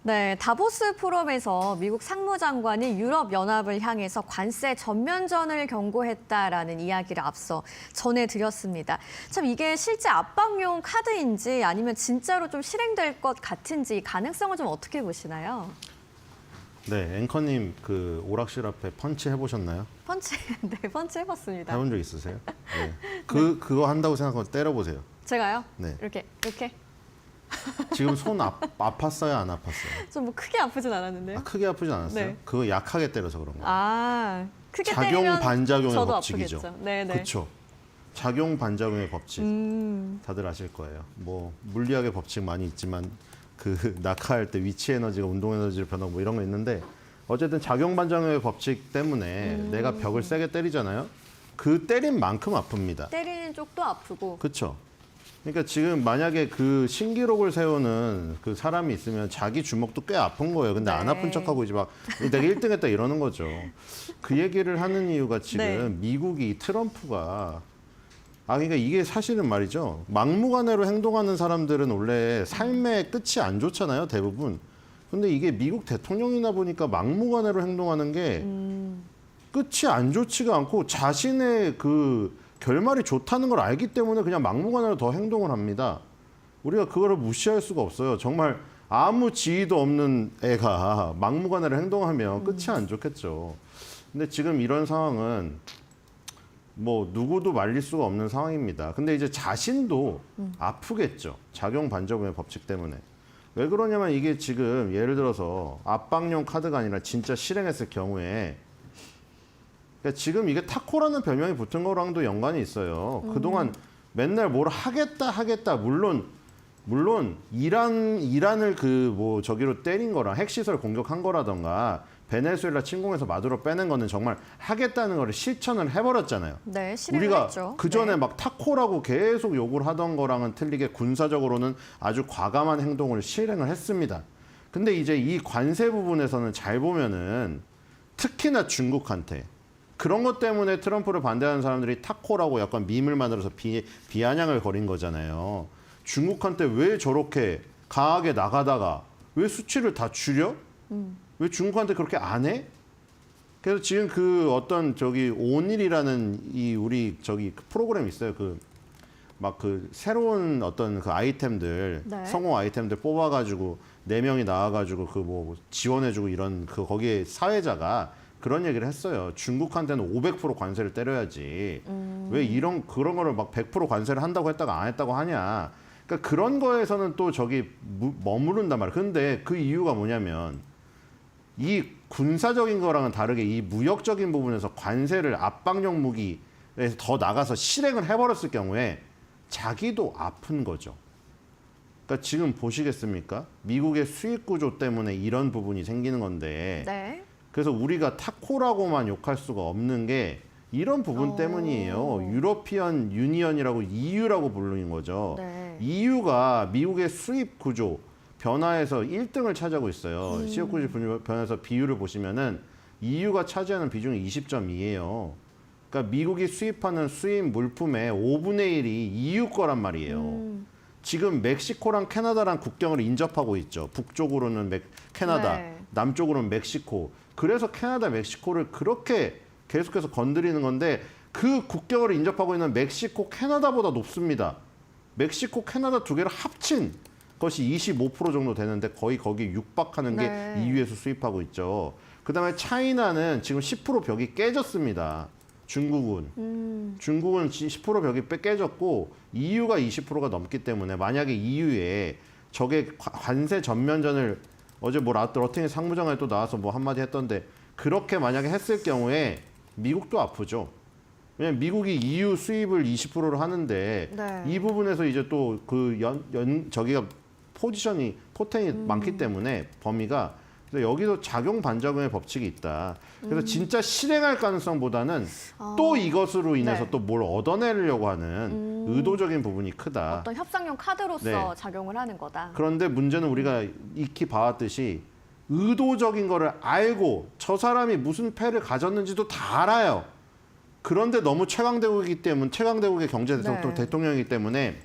네, 다보스 포럼에서 미국 상무장관이 유럽연합을 향해서 관세 전면전을 경고했다라는 이야기를 앞서 전해드렸습니다. 참 이게 실제 압박용 카드인지 아니면 진짜로 좀 실행될 것 같은지 가능성을 좀 어떻게 보시나요? 네, 앵커님 그 오락실 앞에 펀치 해보셨나요? 펀치, 네, 펀치 해봤습니다. 해본 적 있으세요? 네. 그거 한다고 생각하고 때려보세요. 제가요? 네. 이렇게. 지금 손 아팠어요, 안 아팠어요? 좀 뭐 크게 아프진 않았는데요. 크게 아프진 않았어요? 네. 그거 약하게 때려서 그런 거예요. 아, 크게 작용 때리면 반작용의 저도 법칙이죠. 아프겠죠. 네네. 그렇죠. 작용 반작용의 법칙. 다들 아실 거예요. 뭐 물리학의 법칙 많이 있지만 그 낙하할 때 위치 에너지가 운동 에너지를 변하고 뭐 이런 거 있는데 어쨌든 작용 반작용의 법칙 때문에 내가 벽을 세게 때리잖아요. 그 때린 만큼 아픕니다. 때리는 쪽도 아프고. 그렇죠. 그러니까 지금 만약에 그 신기록을 세우는 그 사람이 있으면 자기 주먹도 꽤 아픈 거예요. 근데 안 네. 아픈 척하고 이제 막 내가 1등 했다 이러는 거죠. 그 얘기를 하는 이유가 지금 네. 미국이 트럼프가 그러니까 이게 사실은 말이죠. 막무가내로 행동하는 사람들은 원래 삶의 끝이 안 좋잖아요. 대부분. 근데 이게 미국 대통령이나 보니까 막무가내로 행동하는 게 끝이 안 좋지가 않고 자신의 그 결말이 좋다는 걸 알기 때문에 그냥 막무가내로 더 행동을 합니다. 우리가 그거를 무시할 수가 없어요. 정말 아무 지위도 없는 애가 막무가내로 행동하면 끝이 안 좋겠죠. 근데 지금 이런 상황은 뭐 누구도 말릴 수가 없는 상황입니다. 근데 이제 자신도 아프겠죠. 작용 반작용의 법칙 때문에. 왜 그러냐면 이게 지금 예를 들어서 압박용 카드가 아니라 진짜 실행했을 경우에 그러니까 지금 이게 타코라는 별명이 붙은 거랑도 연관이 있어요. 그동안 맨날 뭘 하겠다. 물론 이란을 그 뭐 저기로 때린 거랑 핵시설 공격한 거라던가 베네수엘라 침공해서 마두로 빼낸 거는 정말 하겠다는 거를 실천을 해버렸잖아요. 네, 실행을 우리가 했죠. 그 전에 네. 막 타코라고 계속 욕을 하던 거랑은 틀리게 군사적으로는 아주 과감한 행동을 실행을 했습니다. 근데 이제 이 관세 부분에서는 잘 보면은 특히나 중국한테 그런 것 때문에 트럼프를 반대하는 사람들이 타코라고 약간 밈을 만들어서 비아냥을 거린 거잖아요. 중국한테 왜 저렇게 강하게 나가다가 왜 수치를 다 줄여? 왜 중국한테 그렇게 안 해? 그래서 지금 그 어떤 저기 온일이라는 이 우리 저기 그 프로그램 있어요. 그 막 그 새로운 어떤 그 아이템들 네. 성공 아이템들 뽑아가지고 4명이 나와가지고 그 뭐 지원해주고 이런 그 거기에 사회자가 그런 얘기를 했어요. 중국한테는 500% 관세를 때려야지. 왜 그런 거를 막 100% 관세를 한다고 했다가 안 했다고 하냐. 그러니까 그런 거에서는 또 저기 머무른단 말이에요. 근데 그 이유가 뭐냐면 이 군사적인 거랑은 다르게 이 무역적인 부분에서 관세를 압박용 무기에서 더 나가서 실행을 해버렸을 경우에 자기도 아픈 거죠. 그러니까 지금 보시겠습니까? 미국의 수익 구조 때문에 이런 부분이 생기는 건데 네. 그래서 우리가 타코라고만 욕할 수가 없는 게 이런 부분 때문이에요. 유러피언 유니언이라고 EU라고 부르는 거죠. 네. EU가 미국의 수입 구조 변화에서 1등을 차지하고 있어요. 수입 구조 변화에서 비율을 보시면은 EU가 차지하는 비중이 20.2예요. 그러니까 미국이 수입하는 수입 물품의 5분의 1이 EU 거란 말이에요. 지금 멕시코랑 캐나다랑 국경을 인접하고 있죠. 북쪽으로는 캐나다, 네. 남쪽으로는 멕시코. 그래서 캐나다, 멕시코를 그렇게 계속해서 건드리는 건데 그 국경을 인접하고 있는 멕시코, 캐나다보다 높습니다. 멕시코, 캐나다 두 개를 합친 것이 25% 정도 되는데 거의 거기 육박하는 게 네. EU에서 수입하고 있죠. 그다음에 차이나는 지금 10% 벽이 깨졌습니다. 중국은 10% 벽이 깨졌고 EU가 20%가 넘기 때문에 만약에 EU에 저게 관세 전면전을 어제 뭐 러팅의 상무장관이 또 나와서 뭐 한마디 했던데 그렇게 만약에 했을 경우에 미국도 아프죠. 왜냐면 미국이 EU 수입을 20%를 하는데 네. 이 부분에서 이제 또 그 저기가 포텐이 많기 때문에 범위가 그래서 여기도 작용 반작용의 법칙이 있다. 그래서 진짜 실행할 가능성보다는 또 이것으로 인해서 네. 또 뭘 얻어내려고 하는 의도적인 부분이 크다. 어떤 협상용 카드로서 네. 작용을 하는 거다. 그런데 문제는 우리가 익히 봐왔듯이 의도적인 거를 알고 저 사람이 무슨 패를 가졌는지도 다 알아요. 그런데 너무 최강대국의 경제 네. 대통령이기 때문에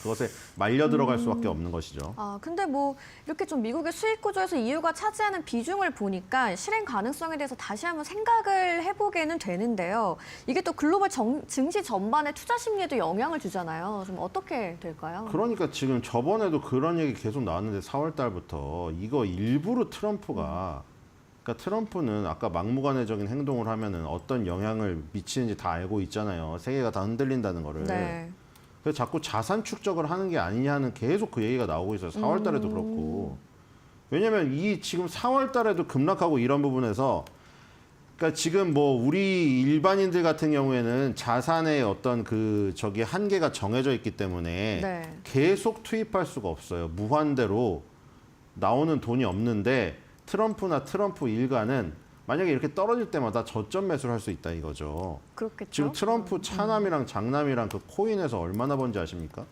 그것에 말려 들어갈 수밖에 없는 것이죠. 아, 근데 뭐 이렇게 좀 미국의 수익 구조에서 EU가 차지하는 비중을 보니까 실행 가능성에 대해서 다시 한번 생각을 해보게는 되는데요. 이게 또 글로벌 증시 전반의 투자 심리에도 영향을 주잖아요. 좀 어떻게 될까요? 그러니까 지금 저번에도 그런 얘기 계속 나왔는데 4월 달부터 이거 일부러 트럼프가 그러니까 트럼프는 아까 막무가내적인 행동을 하면은 어떤 영향을 미치는지 다 알고 있잖아요. 세계가 다 흔들린다는 거를. 네. 그래서 자꾸 자산 축적을 하는 게 아니냐는 계속 그 얘기가 나오고 있어요. 4월 달에도 그렇고. 왜냐면 이 지금 4월 달에도 급락하고 이런 부분에서 그러니까 지금 뭐 우리 일반인들 같은 경우에는 자산의 어떤 그 저기 한계가 정해져 있기 때문에 네. 계속 투입할 수가 없어요. 무한대로 나오는 돈이 없는데 트럼프나 트럼프 일가는 만약에 이렇게 떨어질 때마다 저점 매수를 할 수 있다 이거죠. 그렇겠죠. 지금 트럼프 차남이랑 장남이랑 그 코인에서 얼마나 번지 아십니까?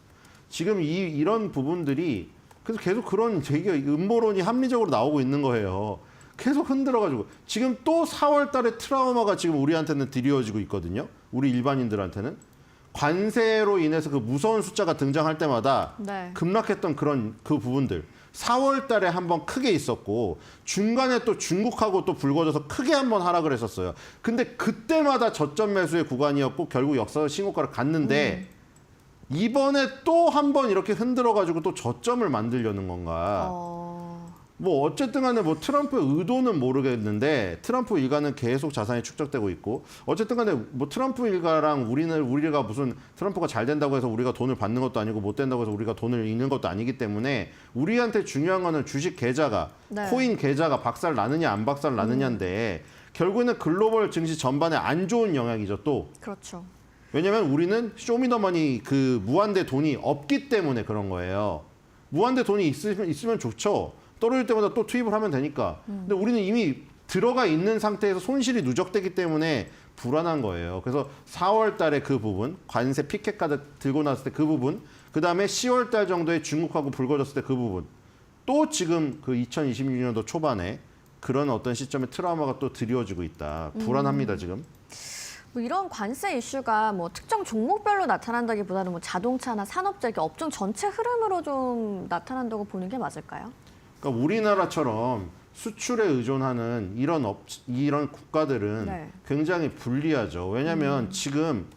지금 이런 부분들이 그래서 계속 그런 되게 음모론이 합리적으로 나오고 있는 거예요. 계속 흔들어가지고 지금 또 4월 달에 트라우마가 지금 우리한테는 드리워지고 있거든요. 우리 일반인들한테는. 관세로 인해서 그 무서운 숫자가 등장할 때마다 네. 급락했던 그런 그 부분들. 4월 달에 한번 크게 있었고 중간에 또 중국하고 또 불거져서 크게 한번 하락을 했었어요. 근데 그때마다 저점 매수의 구간이었고 결국 역사 신고가를 갔는데 이번에 또 한번 이렇게 흔들어가지고 또 저점을 만들려는 건가. 뭐 어쨌든 간에 뭐 트럼프의 의도는 모르겠는데 트럼프 일가는 계속 자산이 축적되고 있고 어쨌든 간에 뭐 트럼프 일가랑 우리가 무슨 트럼프가 잘 된다고 해서 우리가 돈을 받는 것도 아니고 못 된다고 해서 우리가 돈을 잃는 것도 아니기 때문에 우리한테 중요한 거는 주식 계좌가 네. 코인 계좌가 박살 나느냐 안 박살 나느냐인데 결국에는 글로벌 증시 전반에 안 좋은 영향이죠 또. 그렇죠. 왜냐면 우리는 쇼미더머니 그 무한대 돈이 없기 때문에 그런 거예요. 무한대 돈이 있으면 좋죠. 떨어질 때마다 또 투입을 하면 되니까. 근데 우리는 이미 들어가 있는 상태에서 손실이 누적되기 때문에 불안한 거예요. 그래서 4월 달에 그 부분, 관세 피켓 카드 들고 났을 때 그 부분, 그 다음에 10월 달 정도에 중국하고 불거졌을 때 그 부분, 또 지금 그 2026년도 초반에 그런 어떤 시점에 트라우마가 또 드리워지고 있다. 불안합니다, 지금. 뭐 이런 관세 이슈가 뭐 특정 종목별로 나타난다기보다는 뭐 자동차나 산업재 이렇게 업종 전체 흐름으로 좀 나타난다고 보는 게 맞을까요? 그러니까 우리나라처럼 수출에 의존하는 이런 국가들은 네. 굉장히 불리하죠. 왜냐하면 지금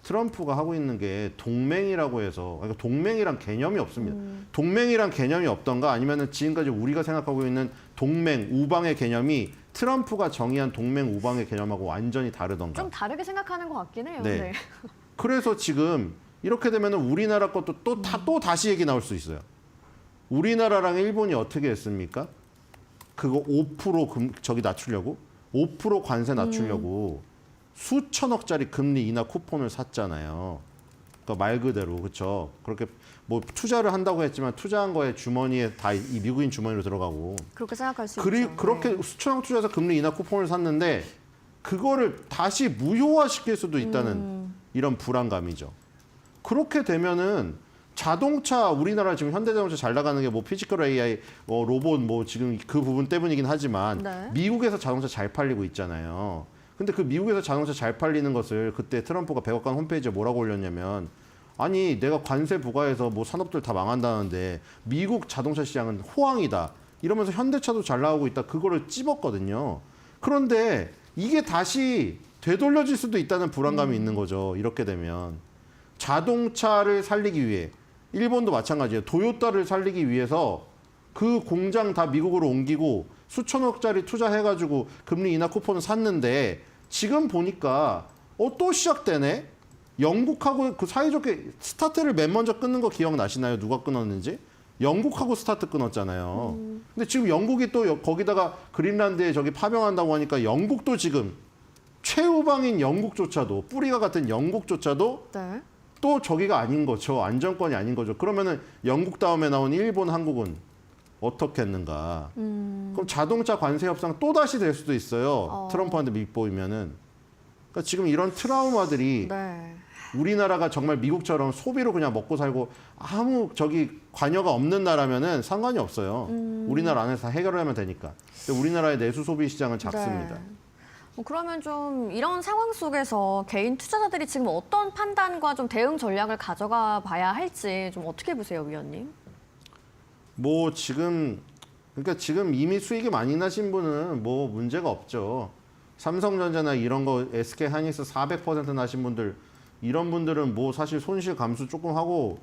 트럼프가 하고 있는 게 동맹이라고 해서 그러니까 동맹이란 개념이 없습니다. 동맹이란 개념이 없던가 아니면은 지금까지 우리가 생각하고 있는 동맹 우방의 개념이 트럼프가 정의한 동맹 우방의 개념하고 완전히 다르던가. 좀 다르게 생각하는 것 같긴 해요. 네. 그래서 지금 이렇게 되면은 우리나라 것도 또 다시 얘기 나올 수 있어요. 우리나라랑 일본이 어떻게 했습니까? 그거 5% 저기 낮추려고 5% 관세 낮추려고 수천억짜리 금리 인하 쿠폰을 샀잖아요. 그러니까 말 그대로 그렇죠. 그렇게 뭐 투자를 한다고 했지만 투자한 거에 주머니에 다 이 미국인 주머니로 들어가고. 그렇게 생각할 수 있죠. 그렇게 네. 수천억 투자해서 금리 인하 쿠폰을 샀는데 그거를 다시 무효화시킬 수도 있다는 이런 불안감이죠. 그렇게 되면은 자동차 우리나라 지금 현대자동차 잘 나가는 게 뭐 피지컬 AI, 로봇 뭐 지금 그 부분 때문이긴 하지만 네. 미국에서 자동차 잘 팔리고 있잖아요. 근데 그 미국에서 자동차 잘 팔리는 것을 그때 트럼프가 백악관 홈페이지에 뭐라고 올렸냐면 아니 내가 관세 부과해서 뭐 산업들 다 망한다는데 미국 자동차 시장은 호황이다. 이러면서 현대차도 잘 나오고 있다. 그거를 찝었거든요. 그런데 이게 다시 되돌려질 수도 있다는 불안감이 있는 거죠. 이렇게 되면. 자동차를 살리기 위해 일본도 마찬가지예요. 도요타를 살리기 위해서 그 공장 다 미국으로 옮기고 수천억짜리 투자해가지고 금리 인하 쿠폰을 샀는데 지금 보니까 또 시작되네? 영국하고 그 사이좋게 스타트를 맨 먼저 끊는 거 기억나시나요? 누가 끊었는지? 영국하고 스타트 끊었잖아요. 근데 지금 영국이 또 거기다가 그린란드에 저기 파병한다고 하니까 영국도 지금 최우방인 영국조차도 뿌리가 같은 영국조차도 네. 또 저기가 아닌 거죠. 안정권이 아닌 거죠. 그러면은 영국 다음에 나온 일본, 한국은 어떻게 했는가. 그럼 자동차 관세 협상 또 다시 될 수도 있어요. 트럼프한테 밑보이면은. 그러니까 지금 이런 트라우마들이 네. 우리나라가 정말 미국처럼 소비로 그냥 먹고 살고 아무 저기 관여가 없는 나라면은 상관이 없어요. 우리나라 안에서 다 해결을 하면 되니까. 근데 우리나라의 내수 소비 시장은 작습니다. 네. 그러면 좀 이런 상황 속에서 개인 투자자들이 지금 어떤 판단과 좀 대응 전략을 가져가 봐야 할지 좀 어떻게 보세요, 위원님? 뭐 그러니까 지금 이미 수익이 많이 나신 분은 뭐 문제가 없죠. 삼성전자나 이런 거 SK 하이닉스 400% 나신 분들 이런 분들은 뭐 사실 손실 감수 조금 하고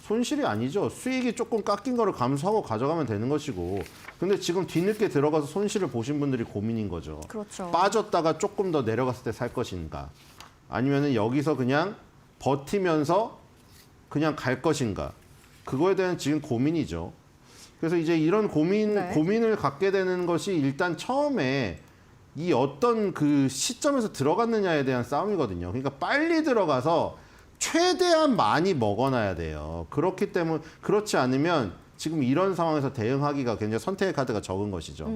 손실이 아니죠. 수익이 조금 깎인 거를 감수하고 가져가면 되는 것이고. 근데 지금 뒤늦게 들어가서 손실을 보신 분들이 고민인 거죠. 그렇죠. 빠졌다가 조금 더 내려갔을 때 살 것인가? 아니면은 여기서 그냥 버티면서 그냥 갈 것인가? 그거에 대한 지금 고민이죠. 그래서 이제 이런 고민을 갖게 되는 것이 일단 처음에 이 어떤 그 시점에서 들어갔느냐에 대한 싸움이거든요. 그러니까 빨리 들어가서 최대한 많이 먹어놔야 돼요. 그렇기 때문에 그렇지 않으면 지금 이런 상황에서 대응하기가 굉장히 선택의 카드가 적은 것이죠.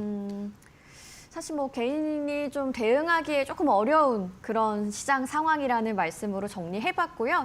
사실 뭐 개인이 좀 대응하기에 조금 어려운 그런 시장 상황이라는 말씀으로 정리해봤고요.